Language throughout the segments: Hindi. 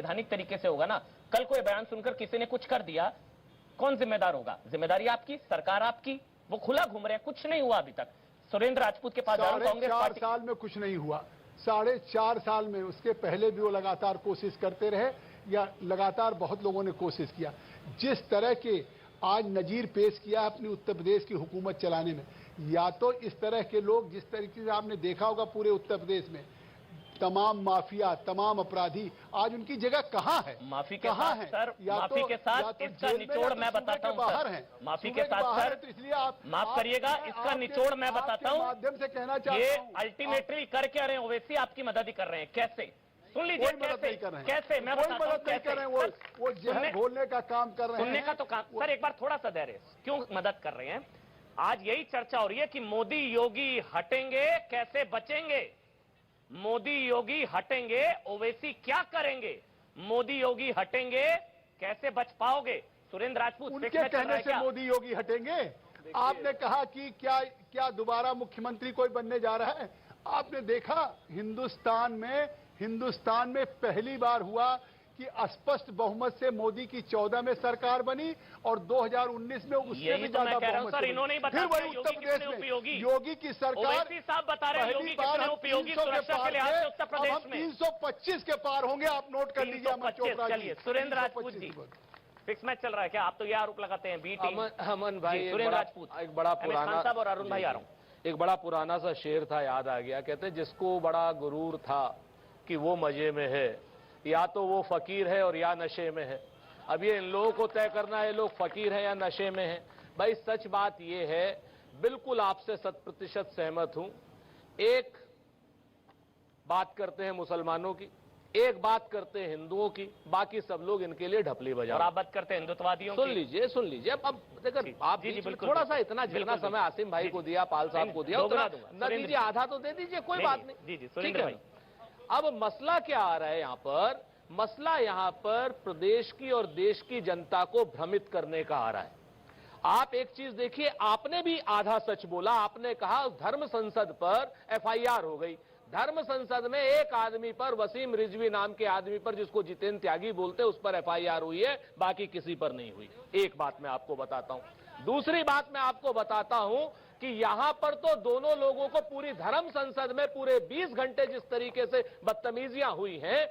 संवैधानिक तरीके से होगा ना। कल को ये बयान सुनकर किसी ने कुछ कर दिया, कौन जिम्मेदार होगा? जिम्मेदारी आपकी, सरकार आपकी। वो खुला घूम रहे हैं, कुछ नहीं हुआ अभी तक। सुरेंद्र राजपूत के पास कांग्रेस 4.5 साल में कुछ नहीं हुआ। 4.5 साल में, उसके पहले भी वो लगातार कोशिश करते रहे, या लगातार बहुत लोगों ने कोशिश किया। जिस तरह के आज नजीर पेश किया अपनी उत्तर प्रदेश की हुकूमत चलाने में, या तो इस तरह के लोग, जिस तरीके से आपने देखा होगा पूरे उत्तर प्रदेश में तमाम माफिया, तमाम अपराधी, आज उनकी जगह कहां है? माफी के साथ है सर, माफी के साथ इसका निचोड़ मैं बताता हूं बाहर है। माफी के साथ सर, तो इसलिए आप माफ करिएगा, इसका निचोड़ मैं बताता हूं। माध्यम से कहना चाहता ये हूं, अल्टीमेटली कर क्या रहे हैं ओवैसी? आपकी मदद ही कर रहे हैं। कैसे? सुन लीजिए, कैसे मैं बताता हूं कैसे। वो जहर घोलने का काम कर रहे हैं। सुनने का तो काम सर, एक बार थोड़ा सा धैर्य। क्यों मदद कर रहे हैं? आज यही चर्चा हो रही है कि मोदी योगी हटेंगे कैसे बचेंगे, मोदी योगी हटेंगे ओवैसी क्या करेंगे, मोदी योगी हटेंगे कैसे बच पाओगे? सुरेंद्र राजपूत उनके कहने से मोदी योगी हटेंगे? आपने कहा कि क्या दोबारा मुख्यमंत्री कोई बनने जा रहा है? आपने देखा हिंदुस्तान में पहली बार हुआ कि स्पष्ट बहुमत से मोदी की 14 में सरकार बनी और 2019 में उससे भी ज्यादा बहुमत से। इन्होंने फिर वही उत्तर प्रदेश में योगी की सरकार साहब बता रहे हैं योगी कितने उपयोगी सुरक्षा के लिहाज से उत्तर प्रदेश में। 325 के पार होंगे, आप नोट कर लीजिए। चलिए सुरेंद्र राजपूत जी, फिक्स मैच चल रहा है क्या? आप तो ये आरोप लगाते हैं बी टीम। अमन भाई, सुरेंद्र राजपूत एक बड़ा पुराना साहब और अरुण भाई आ रहा हूं। एक बड़ा पुराना सा शेर था, याद आ गया। कहते जिसको बड़ा गुरूर था कि वो मजे में है, या तो वो फकीर है और या नशे में है। अब ये इन लोगों को तय करना है, लोग फकीर हैं या नशे में हैं। भाई सच बात ये है, बिल्कुल आपसे 100% सहमत हूं। एक बात करते हैं मुसलमानों की, एक बात करते हैं हिंदुओं की, बाकी सब लोग इनके लिए ढपली बजाओ। और आप बात करते हैं हिंदुत्ववादियों की। सुन लीजिए। अब देखिए, आप थोड़ा सा इतना जितना समय आसिम भाई को दिया, पाल साहब को दिया, न दीजिए, आधा तो दे दीजिए, कोई बात नहीं। ठीक है। अब मसला क्या आ रहा है यहां पर? मसला यहां पर प्रदेश की और देश की जनता को भ्रमित करने का आ रहा है। आप एक चीज देखिए, आपने भी आधा सच बोला। आपने कहा धर्म संसद पर एफआईआर हो गई। धर्म संसद में एक आदमी पर, वसीम रिजवी नाम के आदमी पर, जिसको जितेंद्र त्यागी बोलते हैं, उस पर एफआईआर हुई है, बाकी किसी पर नहीं हुई। एक बात मैं आपको बताता हूं। दूसरी बात मैं आपको बताता हूं कि यहां पर तो दोनों लोगों को पूरी धर्म संसद में पूरे 20 घंटे जिस तरीके से बदतमीजियां हुई हैं,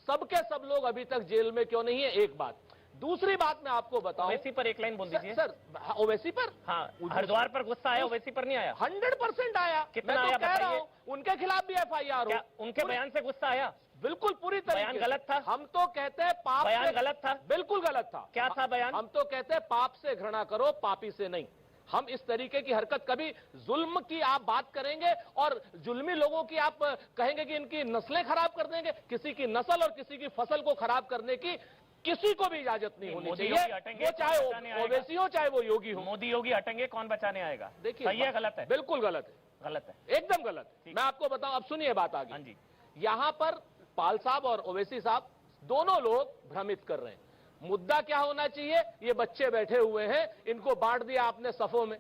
सबके सब लोग अभी तक जेल में क्यों नहीं है? एक बात। दूसरी बात मैं आपको बताऊं, ओवैसी पर एक लाइन बोल दीजिए सर। ओवैसी पर, हाँ, हरिद्वार पर गुस्सा आया, ओवैसी पर नहीं आया? 100% आया। कितना आया बताइए? उनके खिलाफ भी एफआईआर हो। उनके बयान से गुस्सा आया? बिल्कुल पूरी तरह। बयान गलत था। हम तो कहते हैं पाप बयान गलत था। बिल्कुल गलत था। क्या था बयान? हम तो कहते हैं पाप से घृणा करो, पापी से नहीं। हम इस तरीके की हरकत, कभी जुल्म की आप बात करेंगे और जुल्मी लोगों की आप कहेंगे कि इनकी नस्लें खराब कर देंगे, किसी की नस्ल और किसी की फसल को खराब करने की किसी को भी इजाजत नहीं होनी चाहिए। वो चाहे ओवैसी हो, चाहे वो योगी हो। मोदी योगी हटेंगे, कौन बचाने आएगा? देखिए, सही है गलत है? बिल्कुल गलत है। गलत है, एकदम गलत है। मैं आपको बताऊं, अब सुनिए बात आगे। हाँ जी। यहां पर पाल साहब और ओवैसी साहब दोनों लोग भ्रमित कर रहे हैं। मुद्दा क्या होना चाहिए? ये बच्चे बैठे हुए हैं, इनको बांट दिया आपने सफों में।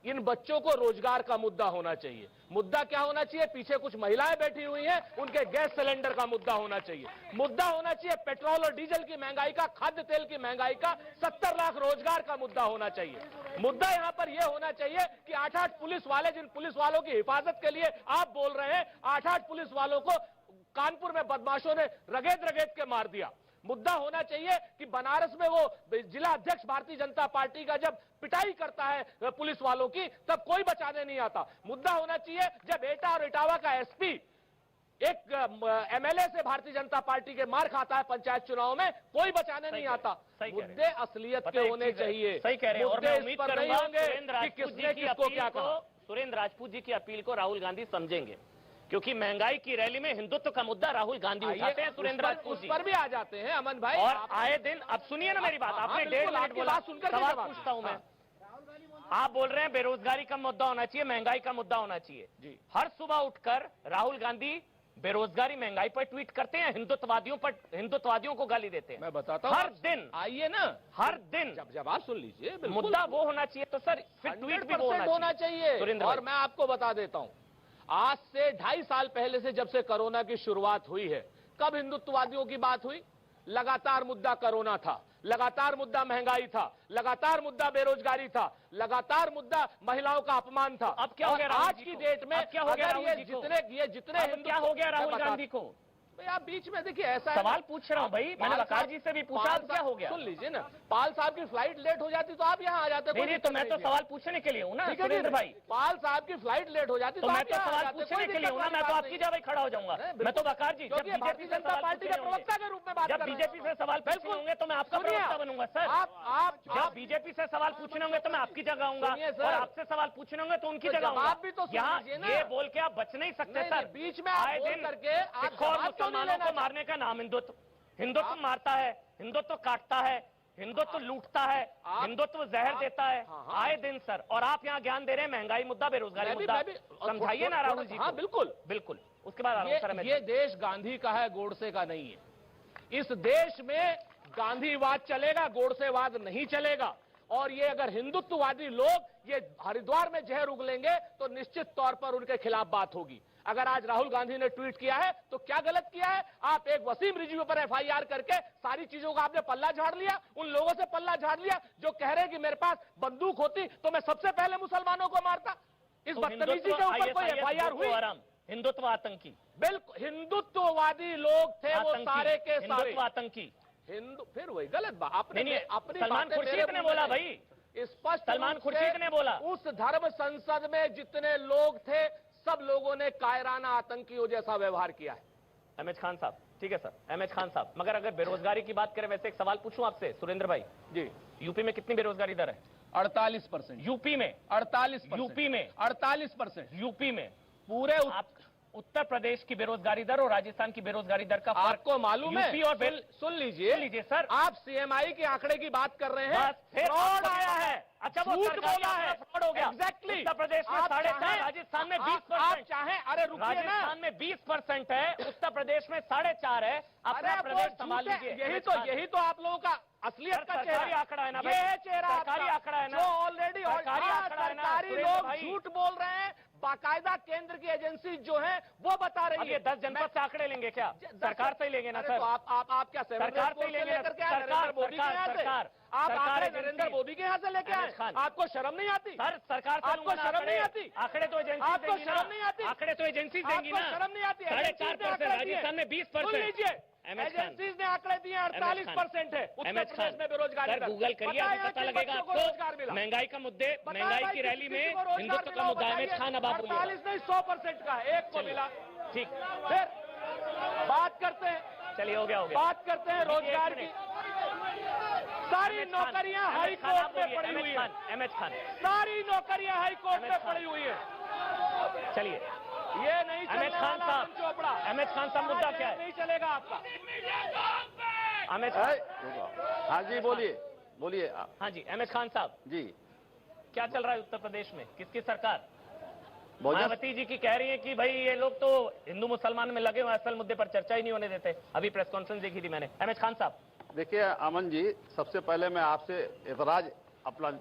इन बच्चों को रोजगार का मुद्दा होना चाहिए। मुद्दा क्या होना चाहिए? पीछे कुछ महिलाएं बैठी हुई हैं, उनके गैस सिलेंडर का मुद्दा होना चाहिए। मुद्दा होना चाहिए पेट्रोल और डीजल की महंगाई का, खाद्य तेल की महंगाई का, 70 लाख रोजगार का मुद्दा होना चाहिए। मुद्दा यहां पर यह होना चाहिए कि 8-8 पुलिस वाले, जिन पुलिस वालों की हिफाजत के लिए आप बोल रहे हैं, 8-8 पुलिस वालों को कानपुर में बदमाशों ने रगेद रगेद के मार दिया। मुद्दा होना चाहिए कि बनारस में वो जिला अध्यक्ष भारतीय जनता पार्टी का जब पिटाई करता है पुलिस वालों की, तब कोई बचाने नहीं आता। मुद्दा होना चाहिए जब एटा और इटावा का एसपी एक एमएलए से भारतीय जनता पार्टी के मार खाता है पंचायत चुनाव में, कोई बचाने नहीं आता। मुद्दे असलियत के होने चाहिए। सही कह रहे हैं। और मैं उम्मीद करूंगा कि किसने किसको क्या कहा। सुरेंद्र राजपूत जी की अपील को राहुल गांधी समझेंगे, क्योंकि महंगाई की रैली में हिंदुत्व का मुद्दा राहुल गांधी उठाते हैं। सुरेंद्र राजपूत जी उस पर भी आ जाते हैं अमन भाई। और आए दिन, अब सुनिए ना मेरी बात, आपने 1.5 मिनट बोला, सवाल पूछता हूं मैं। आप बोल रहे हैं बेरोजगारी का मुद्दा होना चाहिए, महंगाई का मुद्दा होना चाहिए जी। हर सुबह उठकर राहुल गांधी बेरोजगारी महंगाई पर ट्वीट करते हैं, हिंदुत्ववादियों को गाली देते हैं। मैं बताता हूं हर दिन, आइए ना, हर दिन जब आप सुन लीजिए, मुद्दा वो होना चाहिए तो सर फिर ट्वीट भी होना चाहिए। और मैं आपको बता देता हूं, आज से 2.5 साल पहले से, जब से कोरोना की शुरुआत हुई है, कब हिंदुत्ववादियों की बात हुई? लगातार मुद्दा कोरोना था, लगातार मुद्दा महंगाई था, लगातार मुद्दा बेरोजगारी था, लगातार मुद्दा महिलाओं का अपमान था। अब क्या हो गया राहुल आज जी की को? डेट में अब क्या हो गया अगर राहुल ये जी को? जितने अब क्या हो गया राहुल गांधी को? भाई आप बीच में देखिए, ऐसा है सवाल ना, पूछ रहा हूं भाई, मैंने पाल वकार साहब- जी से भी पूछा, पाल अब क्या हो गया? सुन लीजिए ना, पाल साहब की फ्लाइट लेट हो जाती तो आप यहाँ आ जाते। नहीं, तो मैं तो सवाल पूछने के लिए हूँ ना सुरेंद्र भाई। पाल साहब की फ्लाइट लेट हो जाती तो मैं आप तो यहाँ आ सवाल जाते, पूछने कोई के लिए हूँ ना, दिक्कत मैं तो वाली आपकी बात जगह खड़ा हो जाऊंगा। नहीं, मैं तो वकार जी, जब क्योंकि भारतीय बीजेपी से जनता सवाल पार्टी के पूछने होंगे, प्रवक्ता के रूप में बात जब कर रहे हैं। बीजेपी से सवाल पूछने बिल्कुल। होंगे तो मैं आपका सुनिए, प्रवक्ता बनूंगा सर। आप जब बीजेपी से सवाल पूछने होंगे तो मैं आपकी जगह आऊंगा, सुनिए सर। और आपसे सवाल पूछने होंगे तो उनकी तो जगह जवाब आऊंगा। भी तो सुन यहाँ लीजिए ना। ये बोल के आप बच नहीं सकते नहीं, सर। नहीं, बीच में आप आए बोल दिन करके आप सिखों और जवाब क्यों नहीं मुसलमानों लेना को मारने का नाम हिंदुत्व। हिंदुत्व मारता है, हिंदुत्व काटता है, हिंदुत्व लूटता है, हिंदुत्व जहर देता है आए दिन सर। और आप यहाँ ज्ञान दे रहे हैं महंगाई मुद्दा, बेरोजगारी मुद्दा। समझाइए ना राहुल जी। हाँ बिल्कुल बिल्कुल। उसके बाद आ रहा हूं सर। ये देश गांधी का है, गोडसे का नहीं है। इस देश में गांधीवाद चलेगा, गोडसेवाद नहीं चलेगा। और ये अगर हिंदुत्ववादी लोग ये हरिद्वार में जहर उगलेंगे तो निश्चित तौर पर उनके खिलाफ बात होगी। अगर आज राहुल गांधी ने ट्वीट किया है तो क्या गलत किया है? आप एक वसीम रिजवी पर एफआईआर करके सारी चीजों का आपने पल्ला झाड़ लिया, उन लोगों से पल्ला झाड़ लिया जो कह रहे हैं कि मेरे पास बंदूक होती तो मैं सबसे पहले मुसलमानों को मारता। इस बदतमीजी के ऊपर कोई एफआईआर हुई? हिंदुत्व आतंकी, बिल्कुल हिंदुत्ववादी लोग थे वो सारे के सारे। हिंदुत्व आतंकी, हिंदू फिर वही गलत बात आपने नहीं, अपनी सलमान बातें खुर्शीद मेरे ने मुंह में बोला नहीं। भाई, स्पष्ट सलमान रूप से खुर्शीद ने बोला। उस धर्म संसद में जितने लोग थे सब लोगों ने कायराना आतंकियों जैसा व्यवहार किया है। एमएच खान साहब, ठीक है सर, एमएच खान साहब, मगर अगर बेरोजगारी की बात करें, वैसे एक सवाल पूछूं आपसे सुरेंद्र भाई जी, यूपी में कितनी बेरोजगारी दर है? 48%। यूपी में 48%। यूपी में 48%। यूपी में पूरे आप उत्तर प्रदेश की बेरोजगारी दर और राजस्थान की बेरोजगारी दर का फर्क आपको मालूम है? यूपी और सुन लीजिए सर। आप सीएमआई के आंकड़े की बात कर रहे हैं, बस फिर फ्रॉड आया है। अच्छा, वो झूठ सरकारी बोला है, फ्रॉड हो गया। एग्जैक्टली। उत्तर प्रदेश में 4.5, राजस्थान में 20%। आप चाहें, अरे रुकिए ना, राजस्थान में 20% है, उत्तर प्रदेश में 4.5 है। अपना प्रदेश संभाल लीजिए। यही तो आप लोगों का असलियत का चेहरा सरकारी आंकड़ा है ना भाई, ये है चेहरा सरकारी आपका, आंकड़ा है ना, जो ऑलरेडी सरकारी आंकड़ा है ना, सरकारी सुरेंद्र लोग भाई। झूठ बोल रहे हैं। बाकायदा केंद्र की एजेंसी जो है वो बता रही अब है। ये 10 जनपद से आंकड़े लेंगे क्या? सरकार से ही लेंगे ना अरे सर। तो आप क्या सरकार से ही लेंगे ना? लेकर के आए? सरकार, नरेंद्र मोदी के यहाँ से? सरकार, आप सरकार आंकड़े एजेंसी। नरेंद्र मोदी के यहाँ से लेके आए? अहमद खान। आपको शर्म नहीं आती? सर सरकार से आपको लूंगा ना शर्म नहीं आंकड़े। आती? आंकड़े तो एजेंसी आपको देंगी ना। शर्म नहीं आती? आंकड़े तो एजेंसी देंगी आपको ना। शर्म नहीं आती? 4.5%, राजस्थान में 20%। सुन लीजिए, एमएच खान। एजेंसीज ने आंकड़े दिए 48% है उत्तर एमएच प्रदेश में बेरोजगारी सर दर। गूगल करिए, बताया आपको पता कि लगेगा बच्चों को रोजगार आपको। मिला। महंगाई का मुद्दे, बताया महंगाई भाई की रैली किसी में को रोजगार हिंदुत्व का मिला, मुद्दा है। बताइए। एमएच खान, अब आप बोलिए। 48 नहीं 100% का है, एक को चलिए। मिला। ठीक, फिर बात करते हैं, चलिए हो गया। बात करते हैं रोजगार की। सारी नौकरियां हाई कोर्ट में पड़ी हुई है। एमएच खान, सारी नौकरियां हाई कोर्ट में पड़ी हुई है। चलिए। ये नहीं एमएच चलने खान वाला साहब, चोपड़ा। एमएच खान साहब, मुद्दा क्या है? नहीं चलेगा आपका। एमएच खान, हाँ जी, बोलिए बोलिए। हाँ जी, एमएच खान साहब, जी, क्या चल रहा है उत्तर प्रदेश में? किसकी सरकार? बहुजन मायावती जी की कह रही है कि भाई ये लोग तो हिंदू मुसलमान में लगे हुए, असल मुद्दे पर चर्चा ही नहीं होने देते। अभी प्रेस कॉन्फ्रेंस देखी थी मैंने। एमएच खान साहब, देखिए अमन जी, सबसे पहले मैं आपसे एतराज अपना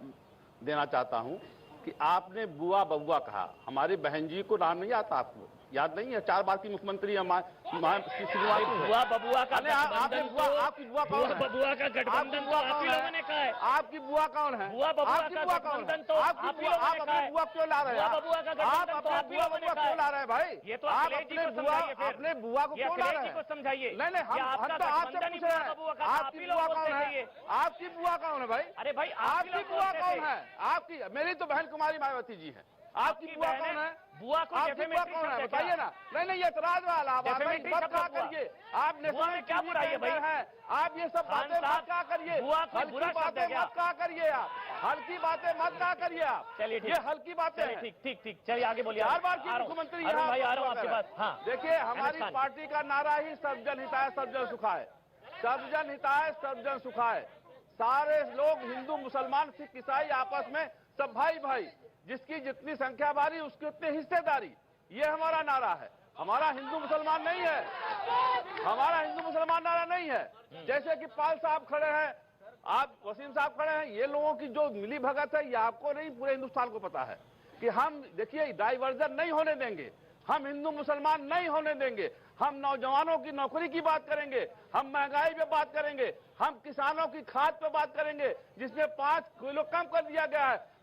देना चाहता हूं कि आपने बुआ बबुआ कहा। हमारी बहन जी को नाम नहीं आता, आपको याद नहीं है? 4 बार की मुख्यमंत्री बुआ बबुआ का गठबंधन तो, आपकी बुआ कौन है? बबुआ का गठबंधन तो आप ही लोगों ने कहा है। आपकी बुआ कौन है? बुआ बबुआ आपकी का बुआ कौन है? गठबंधन तो आपकी आप ही बुआ, लोगों आप ने कहा अपनी है। बुआ क्यों ला रहे हैं? बुआ बबुआ का आप गठबंधन तो अपने आप ही बुआ लोगों ने बबुआ कहा क्यों ला है। रहे हैं भाई? ये तो आप अखिलेश जी अपने को बुआ, समझाइए फिर। अपने बुआ को ये क्यों ला अखिलेश रहे जी हैं? को समझाइए। नहीं नहीं, ये हम आपका तो आपसे गठबंधन ही पूछ रहे बुआ बबुआ का हैं, था, आप आपकी ही लोग बुआ बोलते कौन थे है? ये। आपकी बुआ कौन है भाई? अरे भाई, आप ही आपकी लोग बुआ बोलते कौन थे। है? आपकी, मेरी तो बहन कुमारी मायावती जी है। आपकी बुआ बहन कौन है? बुआ को आपकी बुआ डेफेमेटरी कौन है? शब्द है बताइए क्या? ना। नहीं नहीं, ये एतराज वाला आप डेफेमेटरी मत शब्द कहा बुआ। करिए। आप बुआ में क्या बुराई है भाई? आप ये सब खान बातें साहब, मत कहा करिए। बुआ कोई हल्की बुरा शब्द बातें है क्या? मत कहा करिए आप। हल्की बातें मत कहा करिए आप। चलिए ठीक। ये हल्की बातें चलिए हैं। ठीक ठीक ठीक, चलिए आगे बोलिए। 4 बार की आ रहा हूं। मुख्यमंत्री अरुण यहाँ भाई, आ रहा हूं पर आपके है। पास। हाँ, देखिए, हमारी खान। पार्टी का नारा ही सर्वजन हिताय सर्वजन सुखाय। सर्वजन हिताय सर्वजन सुखाय। सारे लोग, हिंदू मुसलमान सिख ईसाई, आपस में सब भाई भाई। जिसकी जितनी संख्या बारी उसकी उतनी हिस्सेदारी, ये हमारा नारा है। हमारा हिंदू मुसलमान नहीं है, हमारा हिंदू मुसलमान नारा नहीं है। जैसे कि पाल साहब खड़े हैं, आप वसीम साहब खड़े हैं, ये लोगों की जो मिली भगत है, ये आपको नहीं पूरे हिंदुस्तान को पता है कि हम, देखिए, डाइवर्जन नहीं होने देंगे। हम हिंदू मुसलमान नहीं होने देंगे। हम नौजवानों की नौकरी की बात करेंगे, हम महंगाई पे बात करेंगे, हम किसानों की खाद पे बात करेंगे जिसमें 5 किलो कम कर दिया गया है।